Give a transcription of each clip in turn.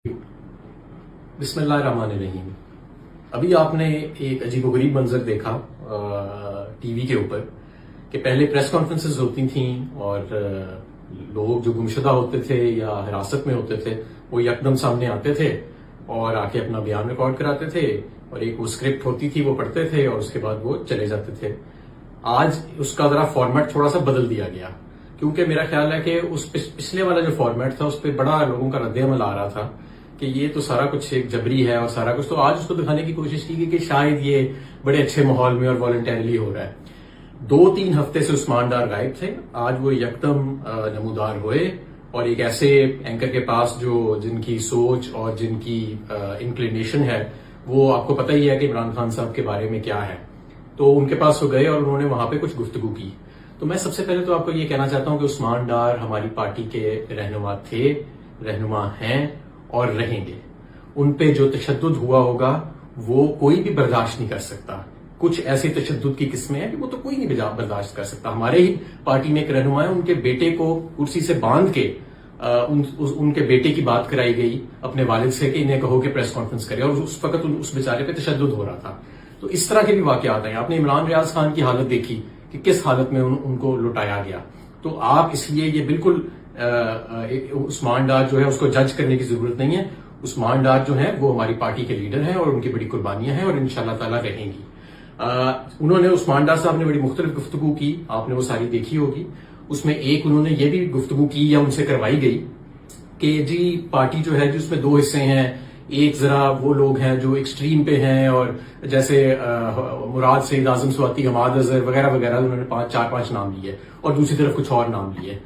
بسم اللہ الرحمن الرحیم۔ ابھی آپ نے ایک عجیب و غریب منظر دیکھا ٹی وی کے اوپر کہ پہلے پریس کانفرنسز ہوتی تھیں اور لوگ جو گمشدہ ہوتے تھے یا حراست میں ہوتے تھے وہ یکدم سامنے آتے تھے اور آ کے اپنا بیان ریکارڈ کراتے تھے اور ایک وہ اسکرپٹ ہوتی تھی وہ پڑھتے تھے اور اس کے بعد وہ چلے جاتے تھے۔ آج اس کا ذرا فارمیٹ تھوڑا سا بدل دیا گیا، کیونکہ میرا خیال ہے کہ اس پچھلے والا جو فارمیٹ تھا اس پہ بڑا لوگوں کا رد عمل آ رہا تھا کہ یہ تو سارا کچھ ایک جبری ہے اور سارا کچھ، تو آج اس کو دکھانے کی کوشش کی گئی کہ شاید یہ بڑے اچھے ماحول میں اور والنٹیرلی ہو رہا ہے۔ 2-3 ہفتے سے عثمان ڈار غائب تھے، آج وہ یکدم نمودار ہوئے اور ایک ایسے اینکر کے پاس جن کی سوچ اور جن کی انکلینیشن ہے وہ آپ کو پتہ ہی ہے کہ عمران خان صاحب کے بارے میں کیا ہے، تو ان کے پاس وہ گئے اور انہوں نے وہاں پہ کچھ گفتگو کی۔ تو میں سب سے پہلے تو آپ کو یہ کہنا چاہتا ہوں کہ عثمان ڈار ہماری پارٹی کے رہنما تھے، رہنما ہیں اور رہیں گے۔ ان پہ جو تشدد ہوا ہوگا وہ کوئی بھی برداشت نہیں کر سکتا۔ کچھ ایسے تشدد کی قسمیں ہیں کہ وہ تو کوئی نہیں برداشت کر سکتا۔ ہمارے ہی پارٹی میں ایک رہنما ہے، ان کے بیٹے کو کرسی سے باندھ کے ان کے بیٹے کی بات کرائی گئی اپنے والد سے کہ انہیں کہو کہ پریس کانفرنس کرے، اور اس وقت اس بیچارے پہ تشدد ہو رہا تھا۔ تو اس طرح کے بھی واقعات ہیں۔ آپ نے عمران ریاض خان کی حالت دیکھی کہ کس حالت میں ان کو لٹایا گیا۔ تو آپ اس لیے یہ بالکل عثمان ڈار جو ہے اس کو جج کرنے کی ضرورت نہیں ہے۔ عثمان ڈار جو ہیں وہ ہماری پارٹی کے لیڈر ہیں اور ان کی بڑی قربانیاں ہیں اور انشاءاللہ تعالی رہیں گی۔ انہوں نے عثمان ڈار صاحب نے بڑی مختلف گفتگو کی، آپ نے وہ ساری دیکھی ہوگی۔ اس میں ایک انہوں نے یہ بھی گفتگو کی یا ان سے کروائی گئی کہ جی پارٹی جو ہے جس میں 2 حصے ہیں، ایک ذرا وہ لوگ ہیں جو ایکسٹریم پہ ہیں اور جیسے مراد سید اعظم سواتی، حماد اظہر وغیرہ وغیرہ، انہوں نے 4-5 نام لیے اور دوسری طرف کچھ اور نام لیے۔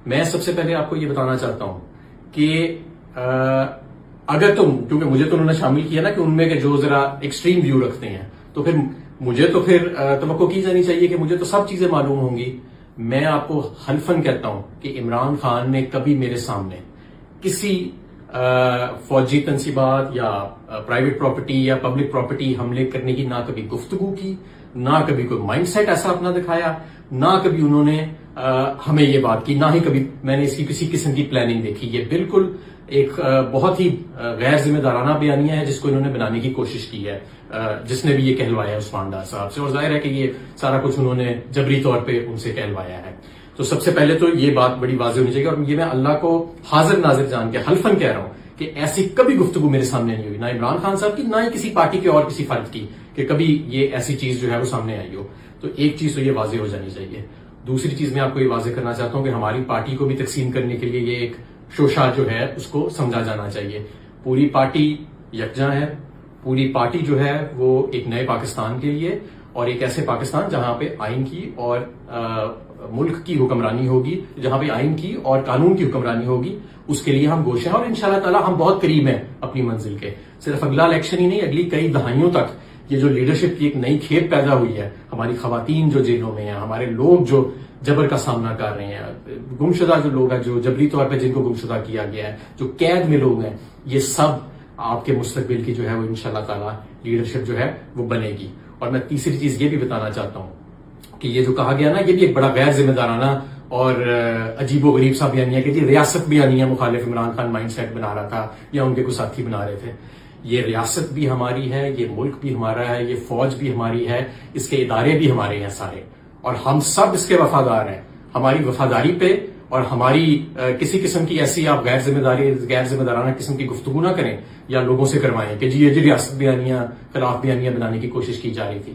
میں سب سے پہلے آپ کو یہ بتانا چاہتا ہوں کہ اگر کیونکہ مجھے تو انہوں نے شامل کیا نا کہ ان میں کہ جو ذرا ایکسٹریم ویو رکھتے ہیں، تو پھر مجھے تو پھر توقع کی جانی چاہیے کہ مجھے تو سب چیزیں معلوم ہوں گی۔ میں آپ کو حلفاً کہتا ہوں کہ عمران خان نے کبھی میرے سامنے کسی فوجی تنصیبات یا پرائیویٹ پراپرٹی یا پبلک پراپرٹی حملے کرنے کی نہ کبھی گفتگو کی، نہ کبھی کوئی مائنڈ سیٹ ایسا اپنا دکھایا، نہ کبھی انہوں نے ہمیں یہ بات کی، نہ ہی کبھی میں نے اس کی کسی قسم کی پلاننگ دیکھی۔ یہ بالکل ایک بہت ہی غیر ذمہ دارانہ بیانیہ ہے جس کو انہوں نے بنانے کی کوشش کی ہے، جس نے بھی یہ کہلوایا عثمان ڈار صاحب سے، اور ظاہر ہے کہ یہ سارا کچھ انہوں نے جبری طور پہ ان سے کہلوایا ہے۔ تو سب سے پہلے تو یہ بات بڑی واضح ہونی چاہیے، اور یہ میں اللہ کو حاضر ناظر جان کے حلفاً کہہ رہا ہوں کہ ایسی کبھی گفتگو میرے سامنے نہیں ہوئی، نہ عمران خان صاحب کی، نہ ہی کسی پارٹی کے اور کسی فرد کی، کہ کبھی یہ ایسی چیز جو ہے وہ سامنے آئی ہو۔ تو ایک چیز تو یہ واضح ہو جانی چاہیے۔ دوسری چیز میں آپ کو یہ واضح کرنا چاہتا ہوں کہ ہماری پارٹی کو بھی تقسیم کرنے کے لیے یہ ایک شوشہ جو ہے اس کو سمجھا جانا چاہیے۔ پوری پارٹی یکجاں ہے، پوری پارٹی جو ہے وہ ایک نئے پاکستان کے لیے، اور ایک ایسے پاکستان جہاں پہ آئین کی اور ملک کی حکمرانی ہوگی، جہاں پہ آئین کی اور قانون کی حکمرانی ہوگی، اس کے لیے ہم گوش ہیں، اور انشاءاللہ تعالی ہم بہت قریب ہیں اپنی منزل کے۔ صرف اگلا الیکشن ہی نہیں، اگلی کئی دہائیوں تک یہ جو لیڈرشپ کی ایک نئی کھیپ پیدا ہوئی ہے، ہماری خواتین جو جیلوں میں ہیں، ہمارے لوگ جو جبر کا سامنا کر رہے ہیں، گمشدہ جو لوگ ہیں، جو جبری طور پہ جن کو گمشدہ کیا گیا ہے، جو قید میں لوگ ہیں، یہ سب آپ کے مستقبل کی جو ہے وہ انشاءاللہ تعالی لیڈرشپ جو ہے وہ بنے گی۔ اور میں تیسری چیز یہ بھی بتانا چاہتا ہوں کہ یہ جو کہا گیا نا، یہ بھی ایک بڑا غیر ذمہ دارانہ اور عجیب و غریب سا بیانیہ ہے کہ جی ریاست بیانیہ مخالف عمران خان مائنڈ سیٹ بنا رہا تھا یا ان کے کوئی ساتھی بنا رہے تھے۔ یہ ریاست بھی ہماری ہے، یہ ملک بھی ہمارا ہے، یہ فوج بھی ہماری ہے، اس کے ادارے بھی ہمارے ہیں سارے، اور ہم سب اس کے وفادار ہیں۔ ہماری وفاداری پہ اور ہماری کسی قسم کی ایسی آپ غیر ذمہ دارانہ قسم کی گفتگو نہ کریں یا لوگوں سے کروائیں کہ جی یہ ریاست بیانیہ خلاف بیانیہ بنانے کی کوشش کی جا رہی تھی۔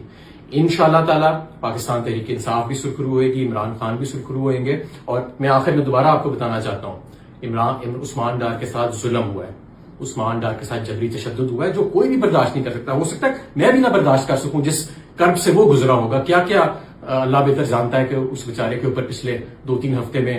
انشاءاللہ تعالی پاکستان تحریک انصاف بھی سرخرو ہوئے گی، عمران خان بھی سرخرو ہوئیں گے۔ اور میں آخر میں دوبارہ آپ کو بتانا چاہتا ہوں، عثمان ڈار کے ساتھ ظلم ہوا ہے، عثمان ڈار کے ساتھ جبری تشدد ہوا ہے جو کوئی بھی برداشت نہیں کر سکتا۔ ہو سکتا ہے میں بھی نہ برداشت کر سکوں جس کرب سے وہ گزرا ہوگا، کیا کیا اللہ بہتر جانتا ہے کہ اس بیچارے کے اوپر پچھلے 2-3 ہفتے میں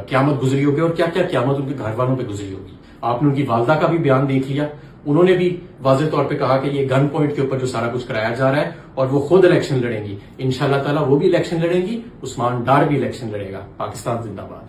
قیامت گزری ہوگی، اور کیا کیا قیامت ان کے گھر والوں پہ گزری ہوگی۔ آپ نے ان کی والدہ کا بھی بیان دیکھ لیا، انہوں نے بھی واضح طور پہ کہا کہ یہ گن پوائنٹ کے اوپر جو سارا کچھ کرایا جا رہا ہے، اور وہ خود الیکشن لڑیں گی انشاءاللہ تعالی، وہ بھی الیکشن لڑیں گی، عثمان ڈار بھی الیکشن لڑے گا۔ پاکستان زندہ باد۔